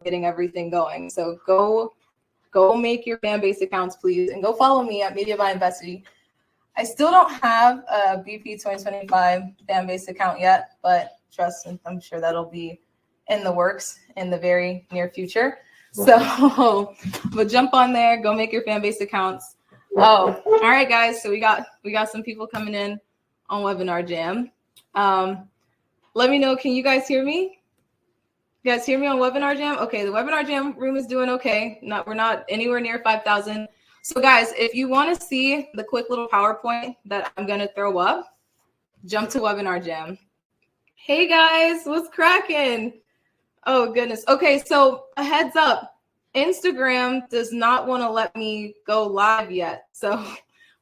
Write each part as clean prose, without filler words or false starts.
getting everything going. So go make your fan base accounts, please, and go follow me at Media by Investy. I still don't have a BP 2025 fan base account yet, but trust me, I'm sure that'll be in the works in the very near future. So, but jump on there, go make your fan base accounts. Oh, all right, guys. So we got some people coming in on Webinar Jam. Let me know. Can you guys hear me? You guys hear me on Webinar Jam? Okay, the Webinar Jam room is doing okay. We're not anywhere near 5,000. So guys, if you want to see the quick little PowerPoint that I'm going to throw up, jump to Webinar Jam. Hey guys, what's cracking? Oh goodness. Okay, so a heads up, Instagram does not want to let me go live yet. So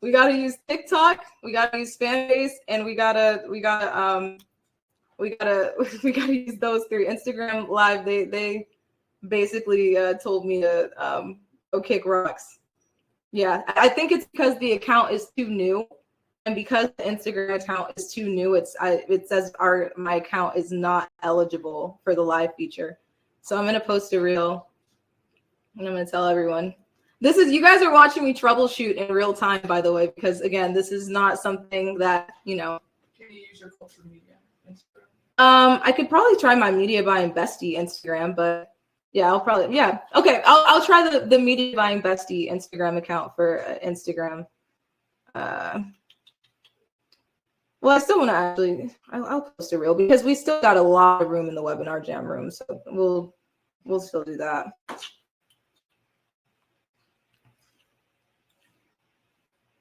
we got to use TikTok, we got to use Fanbase, and we gotta use those three. Instagram Live, they basically told me to go kick rocks. Yeah, I think it's because the account is too new, and because the Instagram account is too new, it says my account is not eligible for the live feature. So I'm gonna post a reel, and I'm gonna tell everyone. You guys are watching me troubleshoot in real time, by the way, because again, this is not something that, you know. Can you use your social media? I could probably try my Media by Investy Instagram, but yeah, okay, I'll try the Media by Investy Instagram account for Instagram. Well, I still want to actually, I'll post a reel because we still got a lot of room in the Webinar Jam room, so we'll still do that.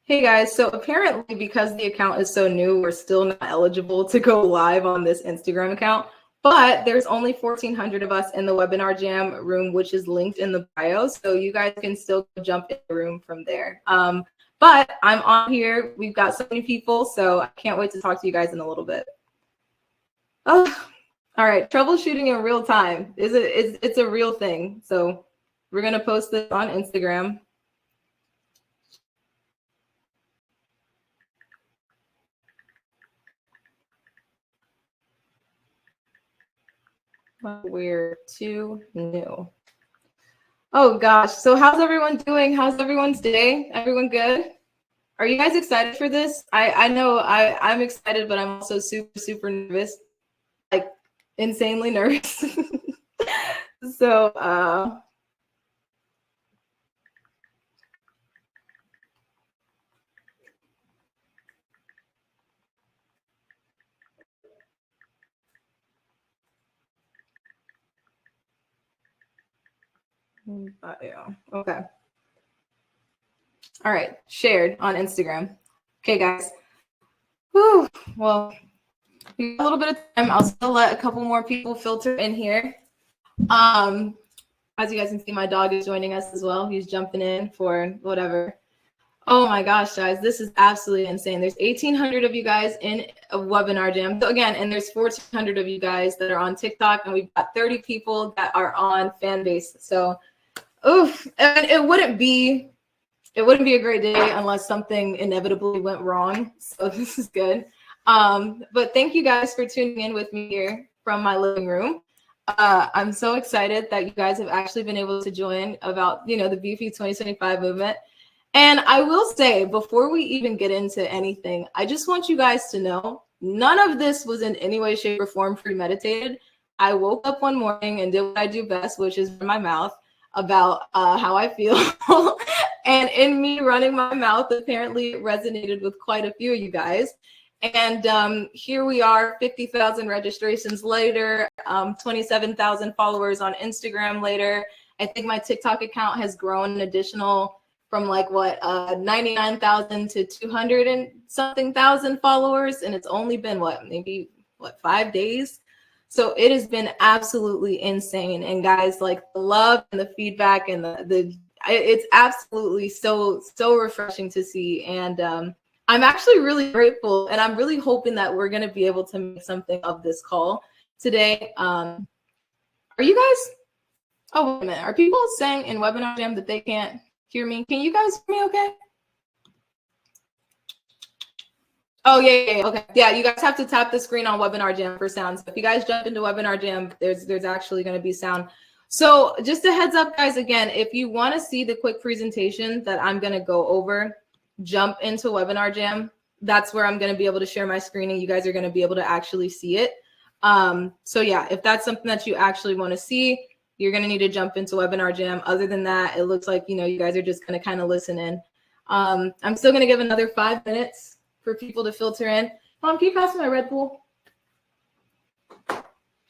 Hey guys, so apparently because the account is so new, we're still not eligible to go live on this Instagram account, but there's only 1,400 of us in the Webinar Jam room, which is linked in the bio, so you guys can still jump in the room from there. But I'm on here, we've got so many people, so I can't wait to talk to you guys in a little bit. Oh, all right, troubleshooting in real time. It's a real thing, so we're gonna post this on Instagram. We're too new. Oh gosh, so how's everyone doing? How's everyone's day? Everyone good? Are you guys excited for this? I know I'm excited, but I'm also super nervous, like insanely nervous. So yeah, okay. All right, shared on Instagram. Okay, guys. Whew. Well, we got a little bit of time. I'll still let a couple more people filter in here. As you guys can see, my dog is joining us as well. He's jumping in for whatever. Oh my gosh, guys, this is absolutely insane. There's 1,800 of you guys in a Webinar Jam. So again, and there's 1,400 of you guys that are on TikTok, and we've got 30 people that are on Fanbase. So, oof, and it wouldn't be a great day unless something inevitably went wrong. So this is good. But thank you guys for tuning in with me here from my living room. I'm so excited that you guys have actually been able to join about, the BP 2025 movement. And I will say, before we even get into anything, I just want you guys to know none of this was in any way, shape, or form premeditated. I woke up one morning and did what I do best, which is run my mouth about how I feel. And in me running my mouth, apparently it resonated with quite a few of you guys. And here we are, 50,000 registrations later, 27,000 followers on Instagram later. I think my TikTok account has grown an additional from 99,000 to 200 and something thousand followers. And it's only been maybe 5 days. So it has been absolutely insane. And guys, the love and the feedback and it's absolutely so refreshing to see. And I'm actually really grateful, and I'm really hoping that we're going to be able to make something of this call today. Are you guys? Oh, wait a minute. Are people saying in Webinar Jam that they can't hear me? Can you guys hear me okay? Oh, yeah, okay. Yeah, you guys have to tap the screen on Webinar Jam for sound. So if you guys jump into Webinar Jam, there's actually going to be sound. So just a heads up, guys, again, if you want to see the quick presentation that I'm going to go over, jump into Webinar Jam. That's where I'm going to be able to share my screen and you guys are going to be able to actually see it. So yeah, if that's something that you actually want to see, you're going to need to jump into Webinar Jam. Other than that, it looks like, you guys are just going to kind of listen in. I'm still going to give another 5 minutes for people to filter in. Mom, can you pass me my Red Bull?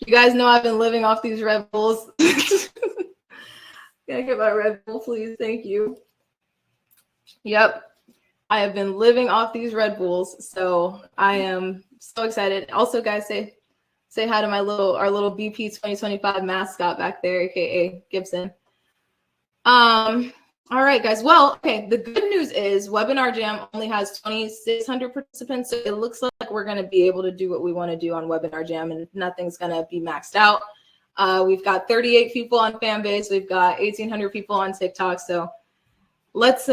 You guys know I've been living off these Red Bulls. Can I get my Red Bull, please? Thank you. Yep. I have been living off these Red Bulls, so I am so excited. Also, guys, say hi to our little BP 2025 mascot back there, aka Gibson. All right, guys. Well, okay. The good news is Webinar Jam only has 2,600 participants, so it looks like we're going to be able to do what we want to do on Webinar Jam, and nothing's going to be maxed out. We've got 38 people on Fanbase. We've got 1,800 people on TikTok. So let's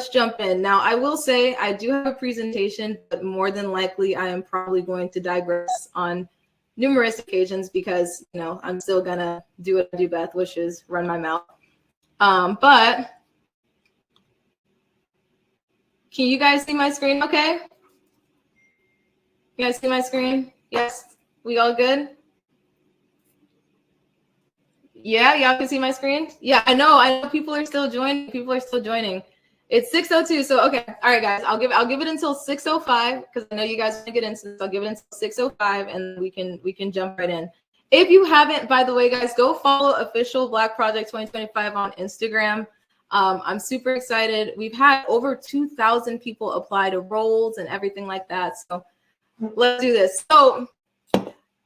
jump in. Now, I will say I do have a presentation, but more than likely I am probably going to digress on numerous occasions because, I'm still going to do what I do best, which is run my mouth. But can you guys see my screen okay? You guys see my screen? Yes? We all good? Yeah, y'all can see my screen? Yeah, I know people are still joining. It's 6:02, so okay. All right, guys, I'll give it until 6:05 because I know you guys want to get into this. I'll give it until 6:05 and we can jump right in. If you haven't, by the way, guys, go follow Official Black Project 2025 on Instagram. I'm super excited. We've had over 2,000 people apply to roles and everything like that. So let's do this. So,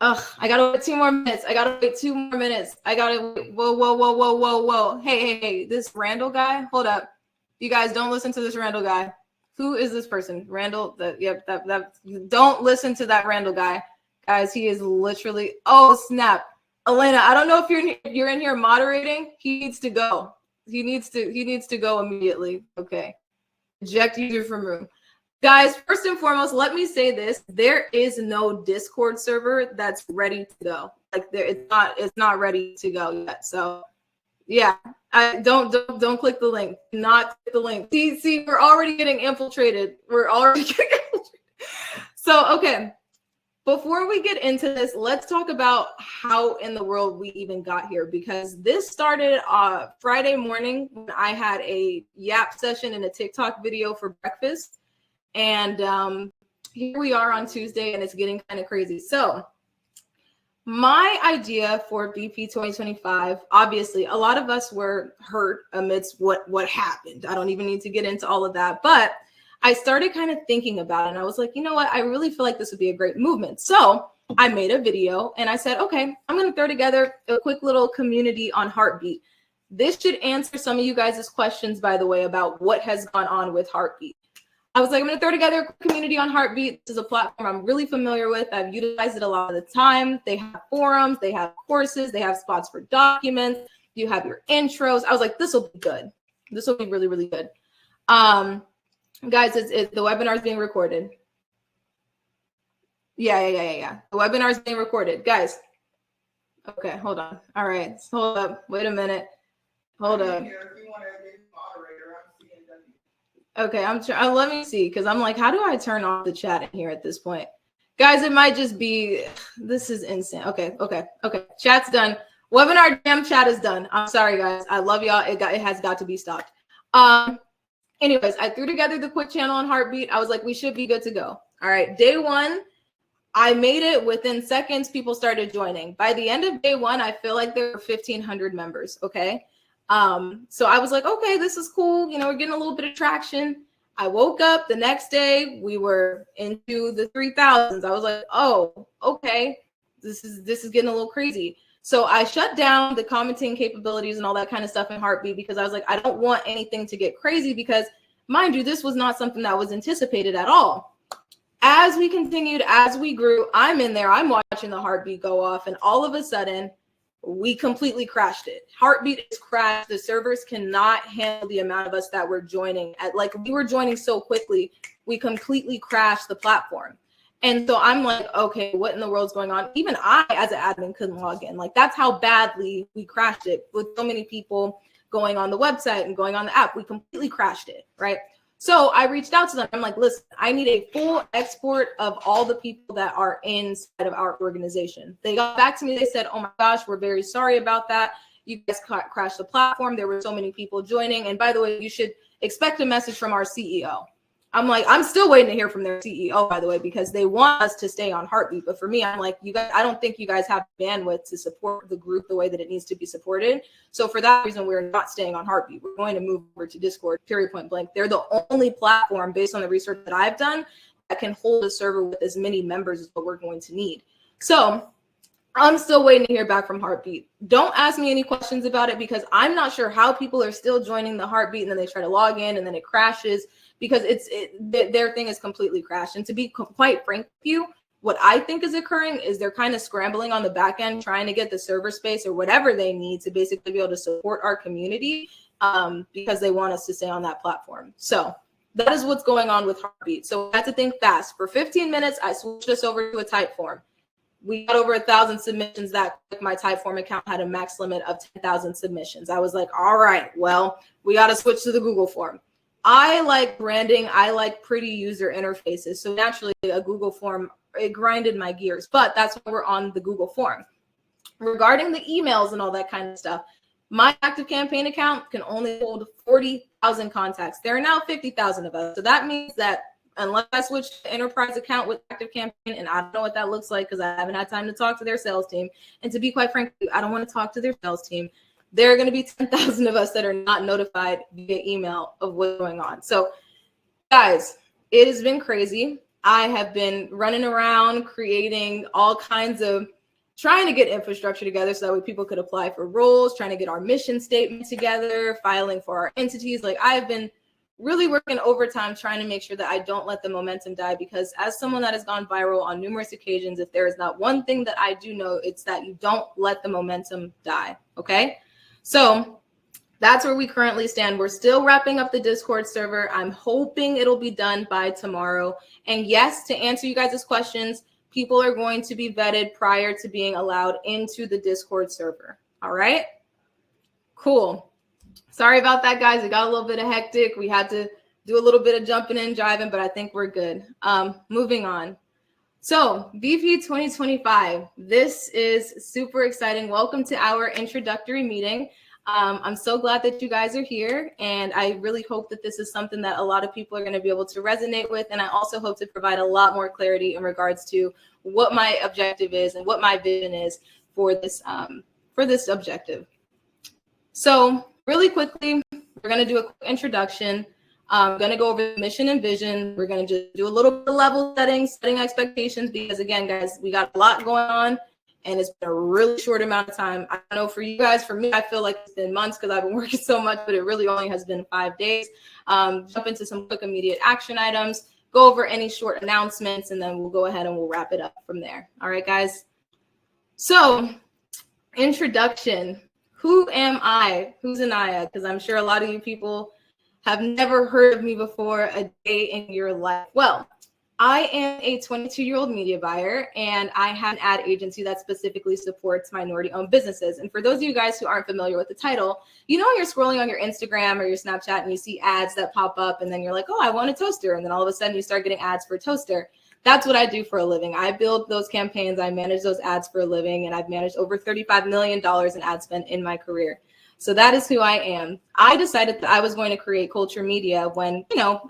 I gotta wait 2 more minutes. I gotta wait 2 more minutes. I gotta wait. Whoa. Hey, this Randall guy. Hold up. You guys don't listen to this Randall guy. Who is this person? Randall. Don't listen to that Randall guy. Guys, he is literally, oh snap. Elena, I don't know if you're in here moderating. He needs to go. He needs to go immediately. Okay. Eject user from room. Guys, first and foremost, let me say this. There is no Discord server that's ready to go. Like it's not ready to go yet. So yeah, don't click the link. Not click the link. See, we're already getting infiltrated. So okay. Before we get into this, let's talk about how in the world we even got here, because this started Friday morning when I had a Yap session and a TikTok video for breakfast. And here we are on Tuesday and it's getting kind of crazy. So my idea for BP 2025, obviously, a lot of us were hurt amidst what happened. I don't even need to get into all of that, but I started kind of thinking about it and I was like, you know what? I really feel like this would be a great movement. So I made a video and I said, okay, I'm going to throw together a quick little community on Heartbeat. This should answer some of you guys' questions, by the way, about what has gone on with Heartbeat. I was like, I'm going to throw together a community on Heartbeat. This is a platform I'm really familiar with. I've utilized it a lot of the time. They have forums, they have courses, they have spots for documents. You have your intros. I was like, this will be good. This will be really, really good. Guys, the webinar is being recorded. Yeah. The webinar is being recorded. Guys. Okay, hold on. All right, hold up. Wait a minute. Hold up. Okay, I'm trying. Let me see, because I'm like, how do I turn off the chat in here at this point? Guys, it might just be, this is insane. Okay. Chat's done. Webinar Jam chat is done. I'm sorry, guys. I love y'all. It has got to be stopped. Anyways, I threw together the quick channel on Heartbeat. I was like, we should be good to go. All right, day one, I made it. Within seconds, people started joining. By the end of day one, I feel like there were 1,500 members, okay? So I was like, okay, this is cool. We're getting a little bit of traction. I woke up the next day, we were into the 3,000s. I was like, oh, okay, this is getting a little crazy. So I shut down the commenting capabilities and all that kind of stuff in Heartbeat because I was like, I don't want anything to get crazy because, mind you, this was not something that was anticipated at all. As we continued, as we grew, I'm in there, I'm watching the Heartbeat go off, and all of a sudden, we completely crashed it. Heartbeat is crashed. The servers cannot handle the amount of us that were joining. We were joining so quickly, we completely crashed the platform. And so I'm like, okay, what in the world's going on? Even I, as an admin, couldn't log in. Like, that's how badly we crashed it with so many people going on the website and going on the app. We completely crashed it, right? So I reached out to them. I'm like, listen, I need a full export of all the people that are inside of our organization. They got back to me. They said, oh my gosh, we're very sorry about that. You guys crashed the platform. There were so many people joining. And by the way, you should expect a message from our CEO. I'm like, I'm still waiting to hear from their CEO, by the way, because they want us to stay on Heartbeat. But for me, I'm like, you guys, I don't think you guys have bandwidth to support the group the way that it needs to be supported. So for that reason, we're not staying on Heartbeat. We're going to move over to Discord, period, point blank. They're the only platform, based on the research that I've done, that can hold a server with as many members as what we're going to need. So I'm still waiting to hear back from Heartbeat. Don't ask me any questions about it, because I'm not sure how people are still joining the Heartbeat and then they try to log in and then it crashes, because their thing is completely crashed. And to be quite frank with you, what I think is occurring is they're kind of scrambling on the back end, trying to get the server space or whatever they need to basically be able to support our community, because they want us to stay on that platform. So that is what's going on with Heartbeat. So I had to think fast. For 15 minutes, I switched us over to a Typeform. We got over 1,000 submissions. That my Typeform account had a max limit of 10,000 submissions. I was like, all right, well, we got to switch to the Google form. I like branding. I like pretty user interfaces. So naturally, a Google form, it grinded my gears. But that's why we're on the Google form. Regarding the emails and all that kind of stuff, my ActiveCampaign account can only hold 40,000 contacts. There are now 50,000 of us. So that means that unless I switch to enterprise account with ActiveCampaign, and I don't know what that looks like because I haven't had time to talk to their sales team. And to be quite frank, I don't want to talk to their sales team. There are going to be 10,000 of us that are not notified via email of what's going on. So guys, it has been crazy. I have been running around creating all kinds of, trying to get infrastructure together so that way people could apply for roles, trying to get our mission statement together, filing for our entities. Like, I have been really working overtime trying to make sure that I don't let the momentum die, because as someone that has gone viral on numerous occasions, if there is not one thing that I do know, it's that you don't let the momentum die, okay? So that's where we currently stand. We're still wrapping up the Discord server. I'm hoping it'll be done by tomorrow. And yes, to answer you guys' questions, people are going to be vetted prior to being allowed into the Discord server. All right, cool. Sorry about that, guys. It got a little bit of hectic. We had to do a little bit of jumping and driving, but I think we're good. Moving on. So VP 2025, this is super exciting. Welcome to our introductory meeting. I'm so glad that you guys are here, and I really hope that this is something that a lot of people are going to be able to resonate with. And I also hope to provide a lot more clarity in regards to what my objective is and what my vision is for this objective. So really quickly, we're going to do a quick introduction. I'm going to go over the mission and vision. We're going to just do a little bit of level setting expectations, because again, guys, we got a lot going on and it's been a really short amount of time. I don't know for you guys, for me, I feel like it's been months because I've been working so much, but it really only has been 5 days. Jump into some quick immediate action items, go over any short announcements, and then we'll go ahead and we'll wrap it up from there. All right, guys. So introduction. Who am I? Who's Anaya? Because I'm sure a lot of you people have never heard of me before a day in your life. Well, I am a 22-year-old media buyer, and I have an ad agency that specifically supports minority-owned businesses. And for those of you guys who aren't familiar with the title, you know when you're scrolling on your Instagram or your Snapchat and you see ads that pop up, and then you're like, oh, I want a toaster. And then all of a sudden you start getting ads for a toaster. That's what I do for a living. I build those campaigns. I manage those ads for a living, and I've managed over $35 million in ad spend in my career. So that is who I am. I decided that I was going to create culture media when,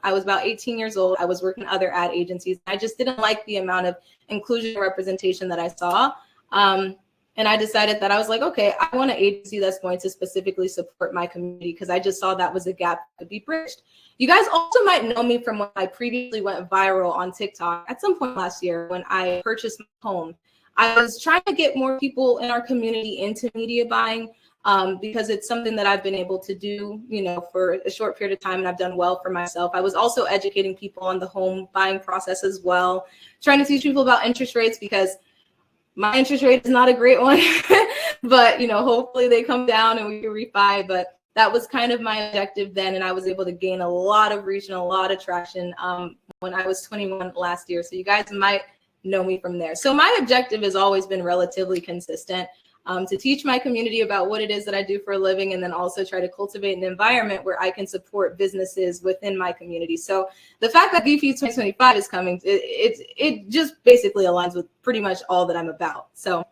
I was about 18 years old. I was working at other ad agencies. I just didn't like the amount of inclusion and representation that I saw. And I decided that I was like, okay, I want an agency that's going to specifically support my community, because I just saw that was a gap that could be bridged. You guys also might know me from when I previously went viral on TikTok at some point last year when I purchased my home. I was trying to get more people in our community into media buying, because it's something that I've been able to do, for a short period of time, and I've done well for myself. I was also educating people on the home buying process as well, trying to teach people about interest rates, because my interest rate is not a great one, but hopefully they come down and we can refi. But that was kind of my objective then, and I was able to gain a lot of reach and a lot of traction when I was 21 last year. So you guys might know me from there. So my objective has always been relatively consistent, to teach my community about what it is that I do for a living, and then also try to cultivate an environment where I can support businesses within my community. So the fact that VP 2025 is coming, it just basically aligns with pretty much all that I'm about. So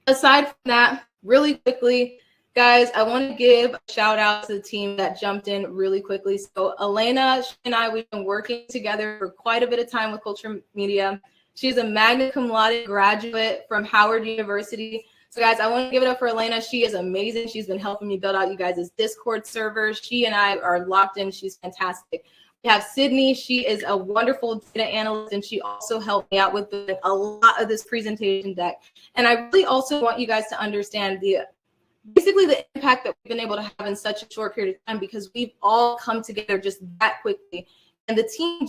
aside from that, really quickly, guys, I want to give a shout out to the team that jumped in really quickly. So Elena, she and I, we've been working together for quite a bit of time with Culture Media. She's a magna cum laude graduate from Howard University. So guys, I want to give it up for Elena. She is amazing. She's been helping me build out you guys' Discord server. She and I are locked in. She's fantastic. We have Sydney. She is a wonderful data analyst, and she also helped me out with a lot of this presentation deck. And I really also want you guys to understand basically the impact that we've been able to have in such a short period of time, because we've all come together just that quickly. And the team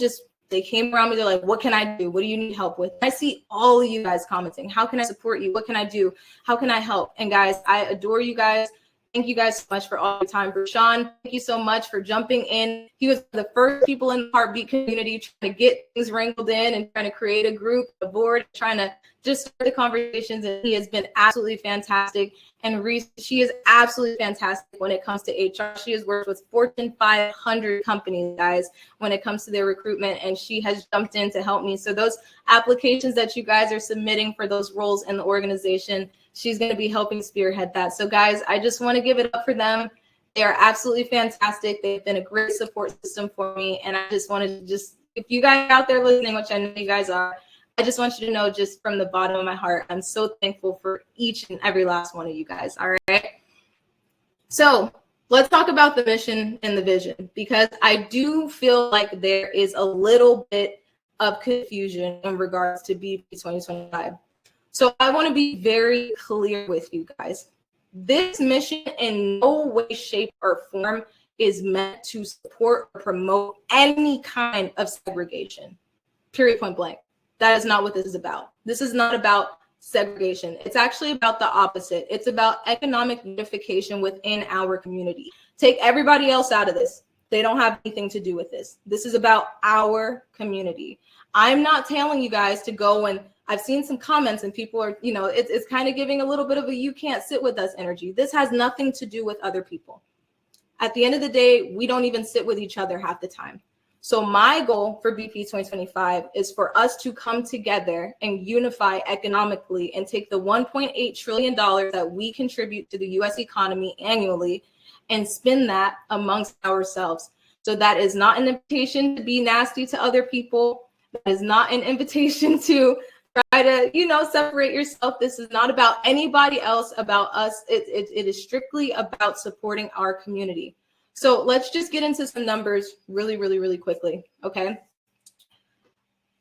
they came around me, they're like, what can I do? What do you need help with? I see all of you guys commenting. How can I support you? What can I do? How can I help? And guys, I adore you guys. Thank you guys so much for all your time. Rashawn, thank you so much for jumping in. He was the first people in the Heartbeat community trying to get things wrinkled in and trying to create a group, a board, trying to just start the conversations. And he has been absolutely fantastic. And Reese, she is absolutely fantastic when it comes to HR. She has worked with Fortune 500 companies, guys, when it comes to their recruitment. And she has jumped in to help me. So those applications that you guys are submitting for those roles in the organization, she's going to be helping spearhead that. So guys, I just want to give it up for them. They are absolutely fantastic. They've been a great support system for me. And I just wanted to if you guys are out there listening, which I know you guys are, I just want you to know, just from the bottom of my heart, I'm so thankful for each and every last one of you guys. All right. So let's talk about the mission and the vision, because I do feel like there is a little bit of confusion in regards to BP 2025. So I want to be very clear with you guys. This mission in no way, shape, or form is meant to support or promote any kind of segregation. Period, point blank. That is not what this is about. This is not about segregation. It's actually about the opposite. It's about economic unification within our community. Take everybody else out of this. They don't have anything to do with this. This is about our community. I'm not telling you guys to go, and I've seen some comments and people are, it's kind of giving a little bit of a you can't sit with us energy. This has nothing to do with other people. At the end of the day, we don't even sit with each other half the time. So my goal for BP 2025 is for us to come together and unify economically and take the $1.8 trillion that we contribute to the US economy annually and spend that amongst ourselves. So that is not an invitation to be nasty to other people. That is not an invitation to try to, separate yourself. This is not about anybody else, about us. It is strictly about supporting our community. So let's just get into some numbers really, really, really quickly, okay?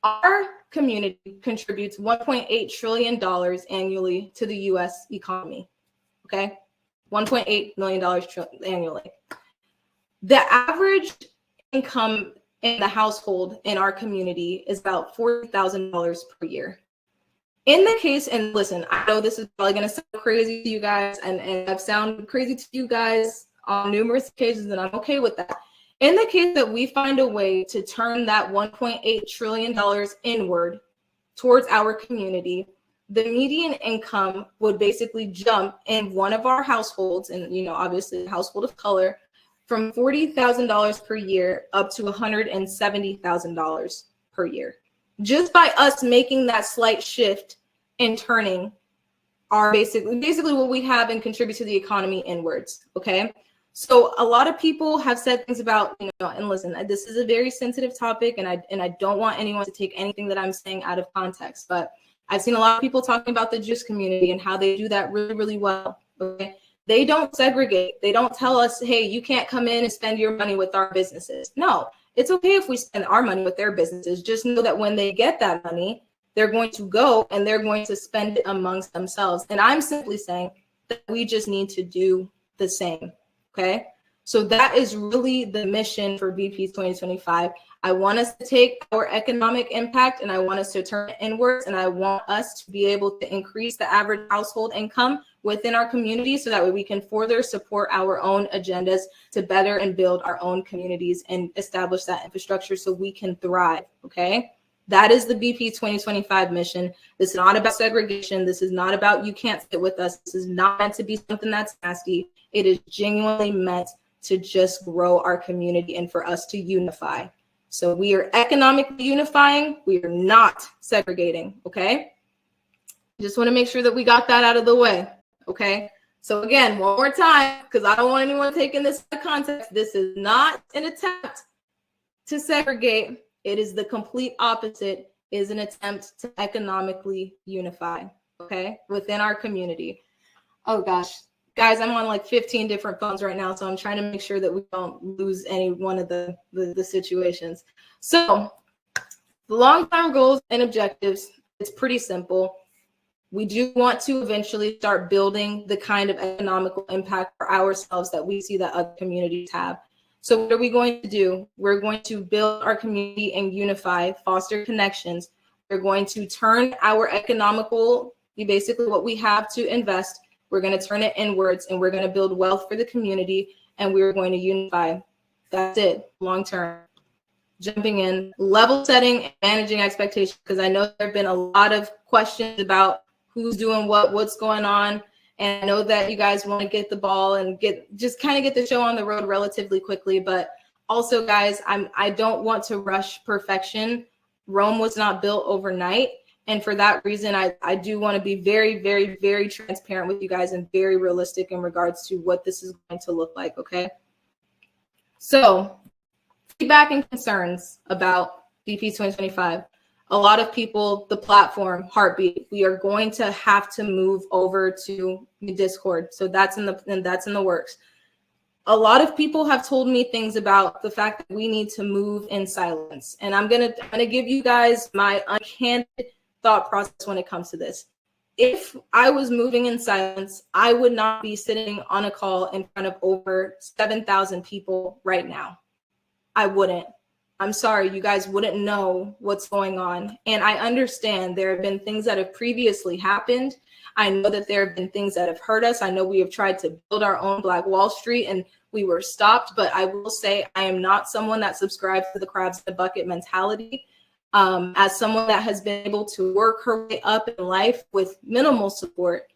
Our community contributes $1.8 trillion annually to the US economy, okay? $1.8 million annually. The average income in the household in our community is about $40,000 per year. In the case, and listen, I know this is probably going to sound crazy to you guys, and I've sounded crazy to you guys on numerous occasions, and I'm okay with that. In the case that we find a way to turn that $1.8 trillion inward towards our community, the median income would basically jump in one of our households, and obviously a household of color, from $40,000 per year up to $170,000 per year. Just by us making that slight shift and turning our basically what we have and contribute to the economy inwards, okay? So a lot of people have said things about, and listen, this is a very sensitive topic, and I don't want anyone to take anything that I'm saying out of context, but I've seen a lot of people talking about the juice community and how they do that really, really well, okay? They don't segregate. They don't tell us, hey, you can't come in and spend your money with our businesses. No, it's okay if we spend our money with their businesses. Just know that when they get that money, they're going to go and they're going to spend it amongst themselves. And I'm simply saying that we just need to do the same, okay? So that is really the mission for BP 2025. I want us to take our economic impact and I want us to turn it inwards, and I want us to be able to increase the average household income within our community so that way we can further support our own agendas to better and build our own communities and establish that infrastructure so we can thrive, okay? That is the BP 2025 mission. This is not about segregation. This is not about you can't sit with us. This is not meant to be something that's nasty. It is genuinely meant to just grow our community and for us to unify. So we are economically unifying. We are not segregating, okay? Just want to make sure that we got that out of the way, okay? So again, one more time, because I don't want anyone taking this out of context. This is not an attempt to segregate. It is the complete opposite. It is an attempt to economically unify, okay, within our community. Oh gosh, guys, I'm on like 15 different phones right now, so I'm trying to make sure that we don't lose any one of the situations. So the long-term goals and objectives, it's pretty simple. We do want to eventually start building the kind of economical impact for ourselves that we see that other communities have. So what are we going to do? We're going to build our community and unify, foster connections. We're going to turn our economical, basically what we have to invest, we're going to turn it inwards, and we're going to build wealth for the community, and we're going to unify. That's it, long term. Jumping in, level setting and managing expectations, because I know there have been a lot of questions about who's doing what's going on. And I know that you guys want to get the ball and just kind of get the show on the road relatively quickly. But also, guys, I don't want to rush perfection. Rome was not built overnight. And for that reason, I do want to be very, very, very transparent with you guys and very realistic in regards to what this is going to look like, So feedback and concerns about BP 2025. A lot of people, the platform, Heartbeat, we are going to have to move over to Discord. So that's in the works. A lot of people have told me things about the fact that we need to move in silence. And I'm gonna give you guys my uncandid thought process when it comes to this. If I was moving in silence, I would not be sitting on a call in front of over 7,000 people right now. I wouldn't. I'm sorry, you guys wouldn't know what's going on. And I understand there have been things that have previously happened. I know that there have been things that have hurt us. I know we have tried to build our own Black Wall Street and we were stopped. But I will say I am not someone that subscribes to the crabs in the bucket mentality. As someone that has been able to work her way up in life with minimal support,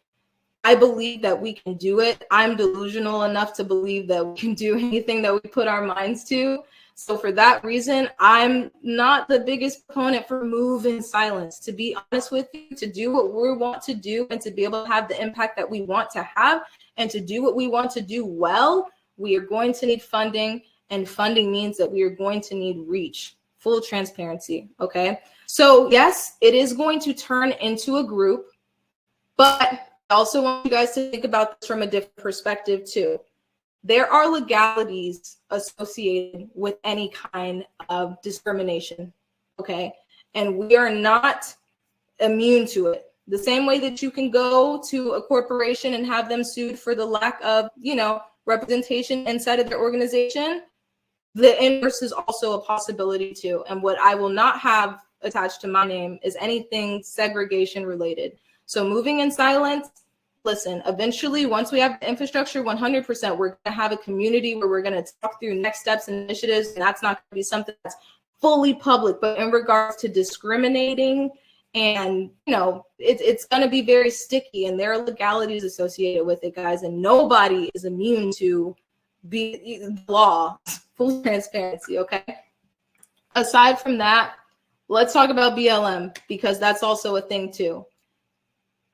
I believe that we can do it. I'm delusional enough to believe that we can do anything that we put our minds to. So for that reason, I'm not the biggest proponent for move in silence. To be honest with you, to do what we want to do and to be able to have the impact that we want to have and to do what we want to do well, we are going to need funding, and funding means that we are going to need reach, full transparency, okay? So yes, it is going to turn into a group, but I also want you guys to think about this from a different perspective too. There are legalities associated with any kind of discrimination, okay? And we are not immune to it. The same way that you can go to a corporation and have them sued for the lack of, representation inside of their organization, the inverse is also a possibility too. And what I will not have attached to my name is anything segregation related. So moving in silence, listen, eventually, once we have the infrastructure, 100%, we're going to have a community where we're going to talk through next steps and initiatives. And that's not going to be something that's fully public. But in regards to discriminating and, it's going to be very sticky. And there are legalities associated with it, guys. And nobody is immune to the law, full transparency, okay? Aside from that, let's talk about BLM, because that's also a thing too.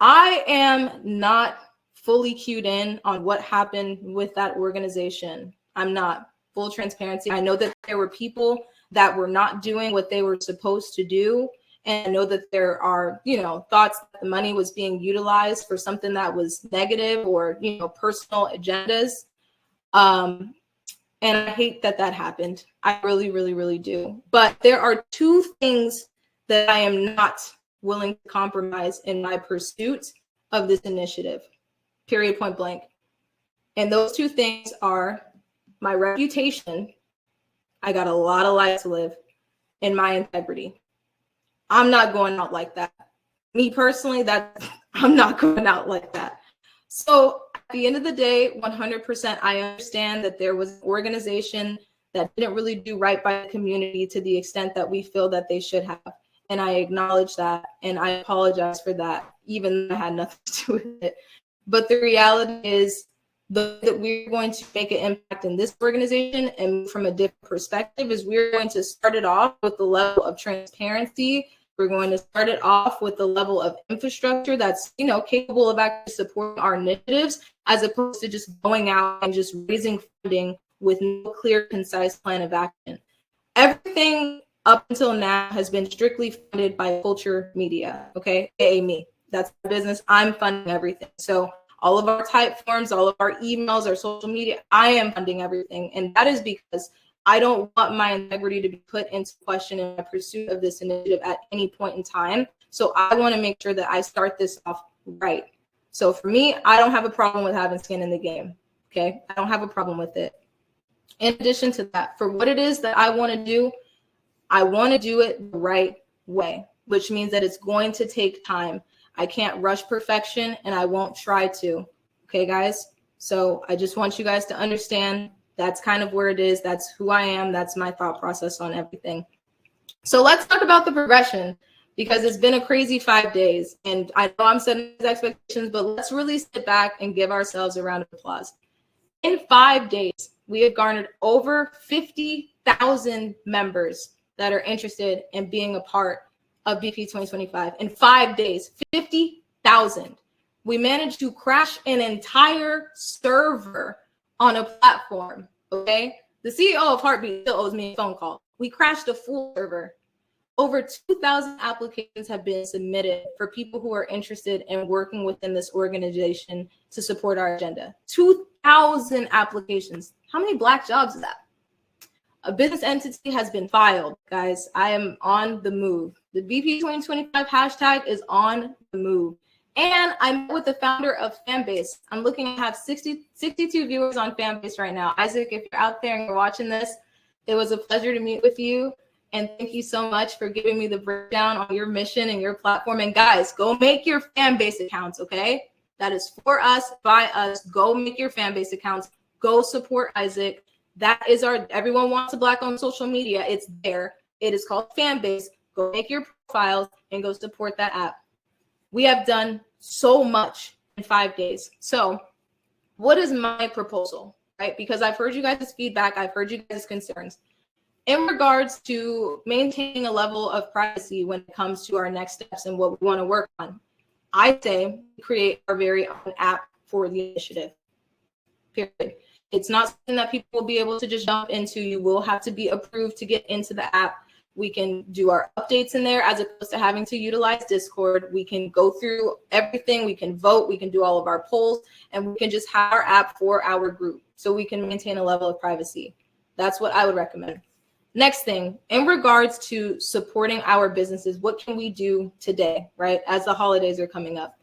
I am not fully cued in on what happened with that organization. I'm not. Full transparency. I know that there were people that were not doing what they were supposed to do. And I know that there are, thoughts that the money was being utilized for something that was negative or, personal agendas. And I hate that happened. I really, really, really do. But there are two things that I am not willing to compromise in my pursuit of this initiative, period, point blank. And those two things are my reputation. I got a lot of life to live, and my integrity. I'm not going out like that. Me personally, I'm not going out like that. So at the end of the day, 100%, I understand that there was an organization that didn't really do right by the community to the extent that we feel that they should have. And I acknowledge that, and I apologize for that, even though I had nothing to do with it. But the reality is that we're going to make an impact in this organization, and from a different perspective is we're going to start it off with the level of transparency. We're going to start it off with the level of infrastructure that's, you know, capable of actually supporting our initiatives, as opposed to just going out and just raising funding with no clear, concise plan of action. Everything up until now has been strictly funded by culture media, okay? aka me. That's my business. I'm funding everything. So all of our type forms, all of our emails, our social media, I am funding everything. And that is because I don't want my integrity to be put into question in my pursuit of this initiative at any point in time. So I want to make sure that I start this off right. So for me, I don't have a problem with having skin in the game, okay? I don't have a problem with it. In addition to that, for what it is that I want to do, I want to do it the right way, which means that it's going to take time. I can't rush perfection, and I won't try to. Okay, guys? So I just want you guys to understand that's kind of where it is. That's who I am. That's my thought process on everything. So let's talk about the progression, because it's been a crazy 5 days. And I know I'm setting these expectations, but let's really sit back and give ourselves a round of applause. In 5 days, we have garnered over 50,000 members that are interested in being a part of BP 2025. In 5 days, 50,000. We managed to crash an entire server on a platform, okay? The CEO of Heartbeat still owes me a phone call. We crashed a full server. Over 2,000 applications have been submitted for people who are interested in working within this organization to support our agenda. 2,000 applications. How many Black jobs is that? A business entity has been filed, guys. I am on the move. The BP 2025 hashtag is on the move. And I'm with the founder of Fanbase. I'm looking to have 62 viewers on Fanbase right now. Isaac, if you're out there and you're watching this, it was a pleasure to meet with you. And thank you so much for giving me the breakdown on your mission and your platform. And guys, go make your Fanbase accounts, okay? That is for us, by us. Go make your Fanbase accounts. Go support Isaac. That is our, everyone wants a Black-owned social media. It's there. It is called Fanbase. Go make your profiles and go support that app. We have done so much in 5 days. So what is my proposal, right? Because I've heard you guys' feedback. I've heard you guys' concerns. In regards to maintaining a level of privacy when it comes to our next steps and what we want to work on, I say create our very own app for the initiative, period. It's not something that people will be able to just jump into. You will have to be approved to get into the app. We can do our updates in there as opposed to having to utilize Discord. We can go through everything. We can vote. We can do all of our polls, and we can just have our app for our group so we can maintain a level of privacy. That's what I would recommend. Next thing, in regards to supporting our businesses, what can we do today, right, as the holidays are coming up?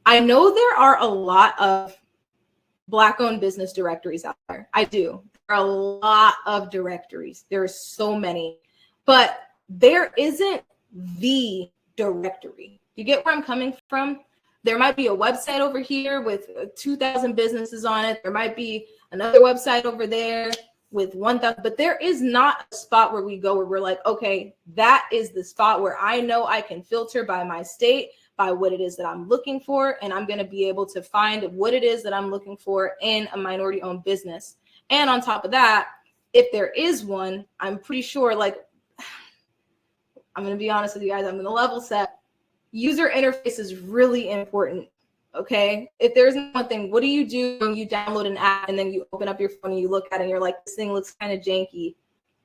I know there are a lot of Black-owned business directories out there. I do. There are a lot of directories. There are so many. But there isn't the directory. You get where I'm coming from? There might be a website over here with 2,000 businesses on it. There might be another website over there with 1,000, but there is not a spot where we go where we're like, okay, that is the spot where I know I can filter by my state, by what it is that I'm looking for, and I'm going to be able to find what it is that I'm looking for in a minority-owned business. And on top of that, if there is one, I'm pretty sure, like, I'm going to be honest with you guys, I'm going to level set. User interface is really important, okay? If there's one thing, what do you do when you download an app and then you open up your phone and you look at it and you're like, this thing looks kind of janky?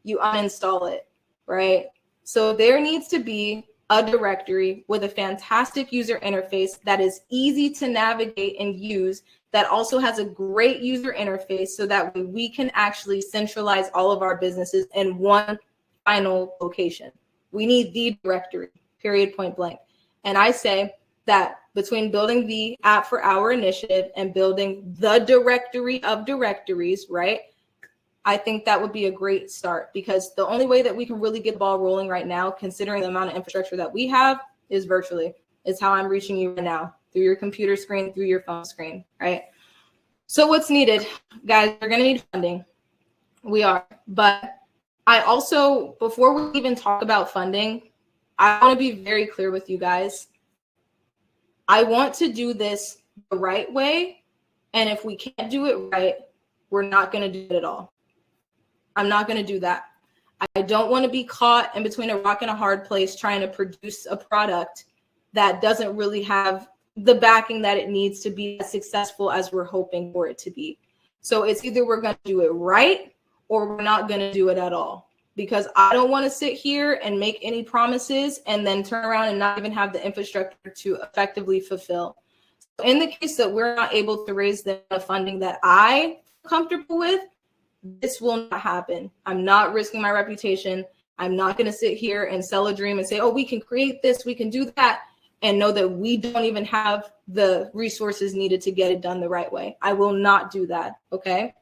You uninstall it, right? So there needs to be a directory with a fantastic user interface that is easy to navigate and use, that also has a great user interface so that we can actually centralize all of our businesses in one final location. We need the directory, period, point blank. And I say that between building the app for our initiative and building the directory of directories, right? I think that would be a great start, because the only way that we can really get the ball rolling right now, considering the amount of infrastructure that we have, is virtually. It's how I'm reaching you right now, through your computer screen, through your phone screen, right? So what's needed? Guys, we're gonna need funding. We are, but I also, before we even talk about funding, I want to be very clear with you guys. I want to do this the right way. And if we can't do it right, we're not going to do it at all. I'm not going to do that. I don't want to be caught in between a rock and a hard place trying to produce a product that doesn't really have the backing that it needs to be as successful as we're hoping for it to be. So it's either we're going to do it right or we're not going to do it at all, because I don't want to sit here and make any promises and then turn around and not even have the infrastructure to effectively fulfill. So in the case that we're not able to raise the funding that I'm comfortable with, this will not happen. I'm not risking my reputation. I'm not going to sit here and sell a dream and say, oh, we can create this, we can do that, and know that we don't even have the resources needed to get it done the right way. I will not do that, okay?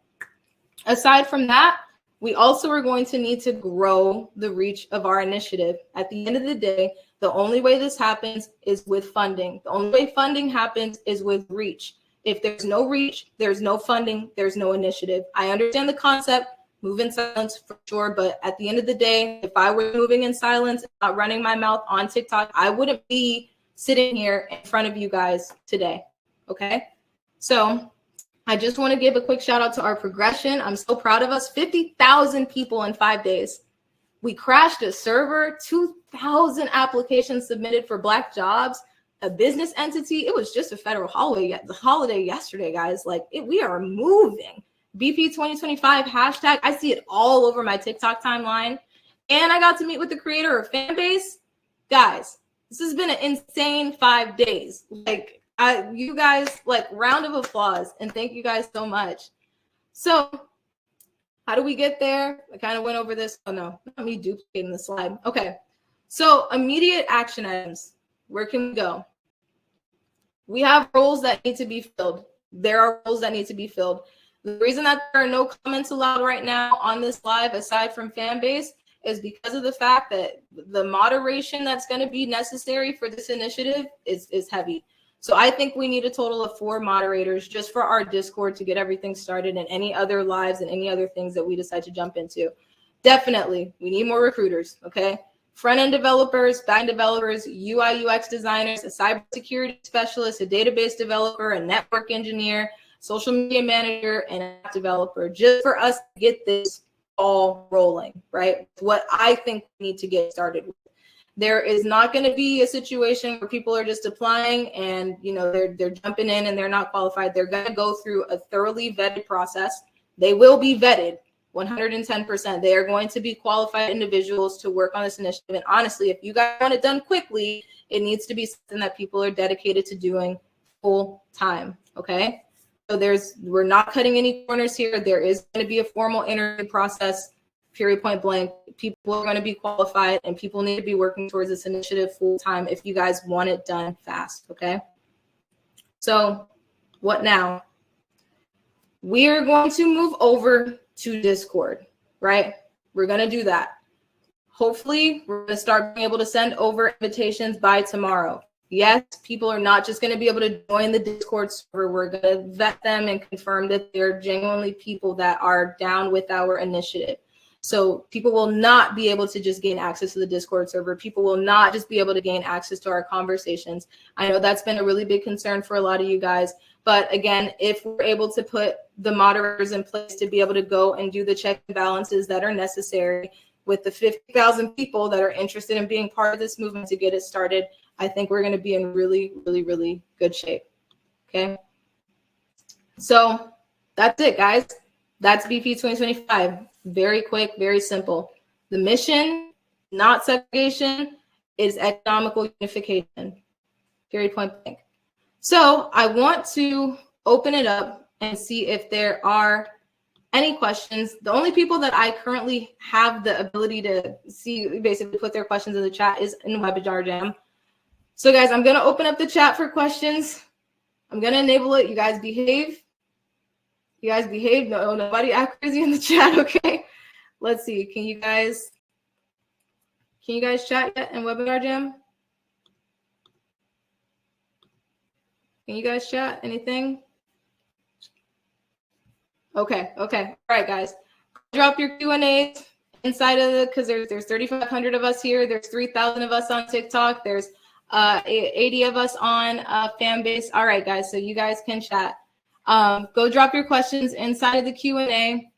Aside from that, we also are going to need to grow the reach of our initiative. At the end of the day, the only way this happens is with funding. The only way funding happens is with reach. If there's no reach, there's no funding, there's no initiative. I understand the concept, move in silence for sure, but at the end of the day, if I were moving in silence, not running my mouth on TikTok, I wouldn't be sitting here in front of you guys today, okay? So I just want to give a quick shout out to our progression. I'm so proud of us. 50,000 people in 5 days. We crashed a server, 2,000 applications submitted for Black jobs, a business entity. It was just a federal holiday yesterday, guys. Like, we are moving. BP 2025 hashtag. I see it all over my TikTok timeline. And I got to meet with the creator of Fanbase. Guys, this has been an insane 5 days. Like, you guys, like, round of applause. And thank you guys so much. So how do we get there? I kind of went over this. Oh, no, not me duplicating the slide. Okay. So immediate action items. Where can we go? We have roles that need to be filled. There are roles that need to be filled. The reason that there are no comments allowed right now on this live, aside from Fanbase, is because of the fact that the moderation that's going to be necessary for this initiative is heavy. So I think we need a total of 4 moderators just for our Discord to get everything started, and any other lives and any other things that we decide to jump into. Definitely, we need more recruiters, okay? Front-end developers, back-end developers, UI, UX designers, a cybersecurity specialist, a database developer, a network engineer, social media manager, and an app developer, just for us to get this all rolling, right? What I think we need to get started with. There is not going to be a situation where people are just applying and, you know, they're jumping in and they're not qualified. They're going to go through a thoroughly vetted process. They will be vetted 110%. They are going to be qualified individuals to work on this initiative. And honestly, if you guys want it done quickly, it needs to be something that people are dedicated to doing full time. Okay. So we're not cutting any corners here. There is going to be a formal interview process, period, point blank. People are going to be qualified and people need to be working towards this initiative full time if you guys want it done fast. Okay. So what now? We are going to move over to Discord, right? We're going to do that. Hopefully, we're going to start being able to send over invitations by tomorrow. Yes, people are not just going to be able to join the Discord server. We're going to vet them and confirm that they're genuinely people that are down with our initiative. So people will not be able to just gain access to the Discord server. People will not just be able to gain access to our conversations. I know that's been a really big concern for a lot of you guys. But again, if we're able to put the moderators in place to be able to go and do the check and balances that are necessary with the 50,000 people that are interested in being part of this movement to get it started, I think we're going to be in really, really, really good shape. Okay. So that's it, guys. That's BP 2025. Very quick, very simple. The mission, not segregation, is economical unification. Period, point blank. So I want to open it up and see if there are any questions. The only people that I currently have the ability to see basically put their questions in the chat is in Webinar Jam. So guys, I'm going to open up the chat for questions. I'm going to enable it. You guys behave. You guys behave. No, nobody act crazy in the chat, okay? Let's see. Can you guys chat yet in Webinar Jam? Can you guys chat? Anything? Okay. All right, guys. Drop your Q&As inside of the, because there's 3,500 of us here. There's 3,000 of us on TikTok. There's 80 of us on fan base. All right, guys, so you guys can chat. Go drop your questions inside of the Q&A,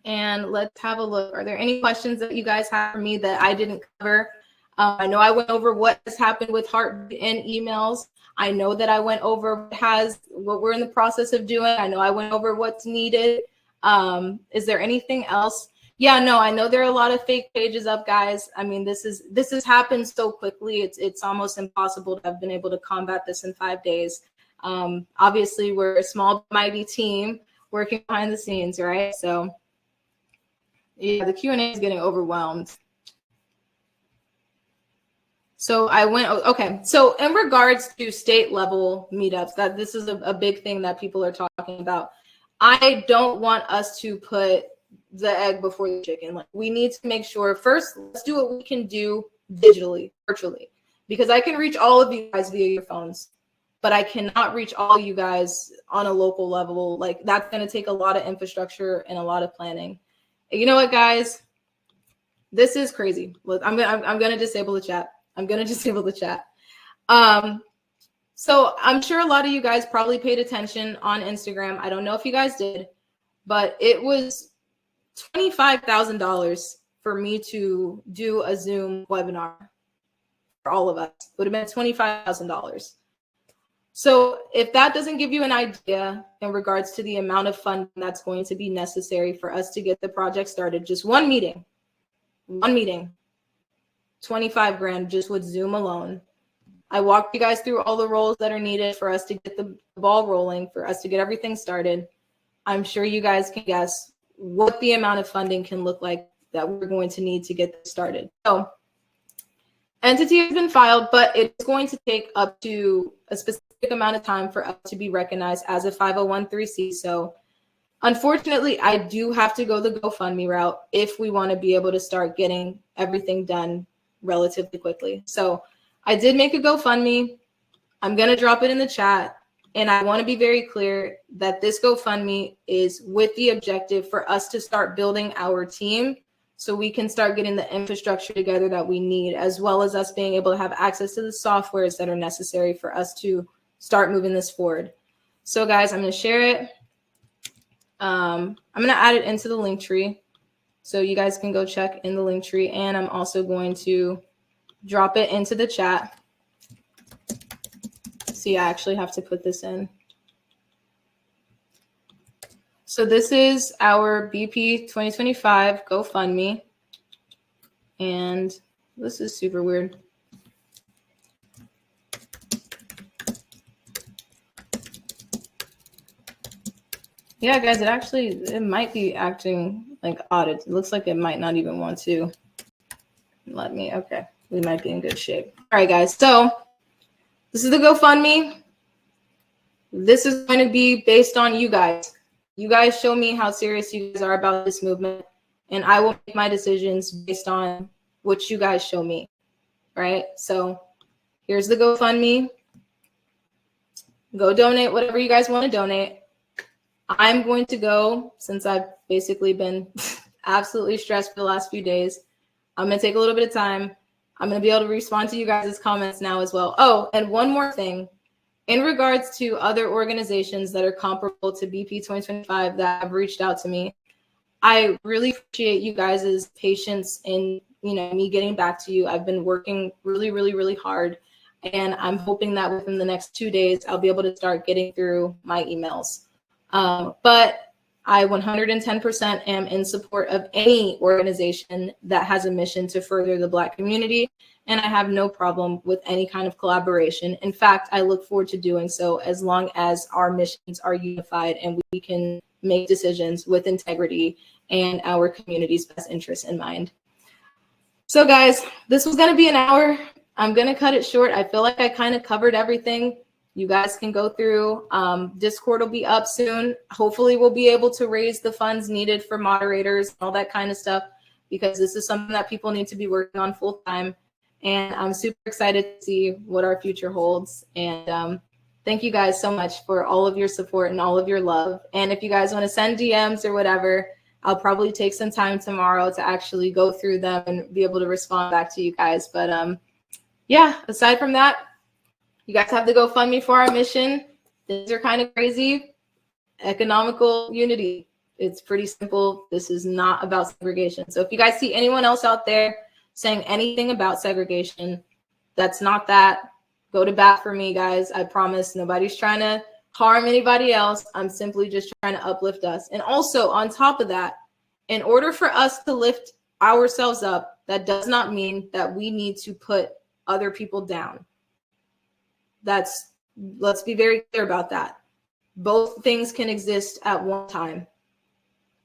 and let's have a look. Are there any questions that you guys have for me that I didn't cover? I know I went over what has happened with Heartbeat and emails. I know that I went over what we're in the process of doing. I know I went over what's needed. Is there anything else? Yeah, no, I know there are a lot of fake pages up, guys. I mean, this has happened so quickly. It's almost impossible to have been able to combat this in 5 days. Obviously, we're a small, mighty team working behind the scenes, right? So, yeah, the Q&A is getting overwhelmed. So okay. So in regards to state level meetups, that this is a big thing that people are talking about. I don't want us to put the egg before the chicken. Like, we need to make sure first, let's do what we can do digitally, virtually, because I can reach all of you guys via your phones, but I cannot reach all you guys on a local level. Like, that's going to take a lot of infrastructure and a lot of planning. You know what, guys? This is crazy. Look, I'm going to disable the chat. I'm going to disable the chat. So I'm sure a lot of you guys probably paid attention on Instagram. I don't know if you guys did, but it was $25,000 for me to do a Zoom webinar for all of us. It would have been $25,000. So if that doesn't give you an idea in regards to the amount of funding that's going to be necessary for us to get the project started, just one meeting, 25 grand just with Zoom alone. I walked you guys through all the roles that are needed for us to get the ball rolling, for us to get everything started. I'm sure you guys can guess what the amount of funding can look like that we're going to need to get this started. So entity has been filed, but it's going to take up to a specific amount of time for us to be recognized as a 501(c)(3). So unfortunately, I do have to go the GoFundMe route if we want to be able to start getting everything done relatively quickly. So I did make a GoFundMe. I'm going to drop it in the chat. And I want to be very clear that this GoFundMe is with the objective for us to start building our team so we can start getting the infrastructure together that we need, as well as us being able to have access to the softwares that are necessary for us to start moving this forward. So guys, I'm going to share it. I'm going to add it into the link tree so you guys can go check in the link tree. And I'm also going to drop it into the chat. See, I actually have to put this in. So this is our BP 2025 GoFundMe. And this is super weird. Yeah, guys, it might be acting like odd. It looks like it might not even want to let me. Okay, we might be in good shape. All right, guys. So this is the GoFundMe. This is going to be based on you guys. You guys show me how serious you guys are about this movement, and I will make my decisions based on what you guys show me, right? So here's the GoFundMe. Go donate whatever you guys want to donate. I'm going to go, since I've basically been absolutely stressed for the last few days, I'm going to take a little bit of time. I'm going to be able to respond to you guys' comments now as well. Oh, and one more thing. In regards to other organizations that are comparable to BP 2025 that have reached out to me, I really appreciate you guys' patience in, me getting back to you. I've been working really, really, really hard, and I'm hoping that within the next 2 days, I'll be able to start getting through my emails. But I 110% am in support of any organization that has a mission to further the Black community, and I have no problem with any kind of collaboration. In fact, I look forward to doing so as long as our missions are unified and we can make decisions with integrity and our community's best interests in mind. So guys, this was going to be an hour. I'm going to cut it short. I feel like I kind of covered everything. You guys can go through. Discord will be up soon. Hopefully we'll be able to raise the funds needed for moderators, all that kind of stuff, because this is something that people need to be working on full time. And I'm super excited to see what our future holds. And thank you guys so much for all of your support and all of your love. And if you guys want to send DMs or whatever, I'll probably take some time tomorrow to actually go through them and be able to respond back to you guys. But yeah, aside from that, you guys have the GoFundMe for our mission. Things are kind of crazy. Economical unity. It's pretty simple. This is not about segregation. So if you guys see anyone else out there saying anything about segregation, that's not that. Go to bat for me, guys. I promise nobody's trying to harm anybody else. I'm simply just trying to uplift us. And also on top of that, in order for us to lift ourselves up, that does not mean that we need to put other people down. Let's be very clear about that. Both things can exist at one time.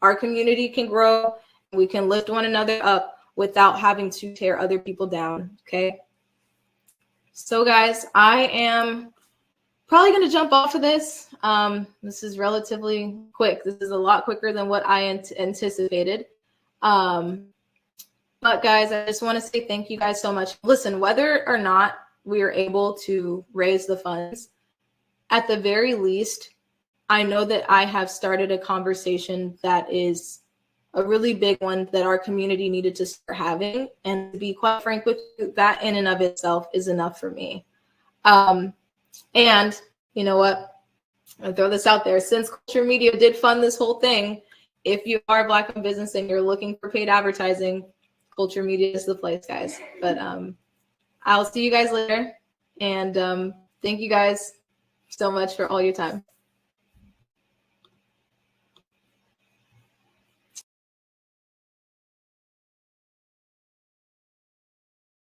Our community can grow. We can lift one another up without having to tear other people down, okay? So guys, I am probably going to jump off of this. This is relatively quick. This is a lot quicker than what I anticipated. But guys, I just want to say thank you guys so much. Listen, whether or not we are able to raise the funds, at the very least, I know that I have started a conversation that is a really big one that our community needed to start having. And to be quite frank with you, that in and of itself is enough for me. And you know what? I'll throw this out there. Since Culture Media did fund this whole thing, if you are a Black-owned business and you're looking for paid advertising, Culture Media is the place, guys. But I'll see you guys later. And thank you guys so much for all your time.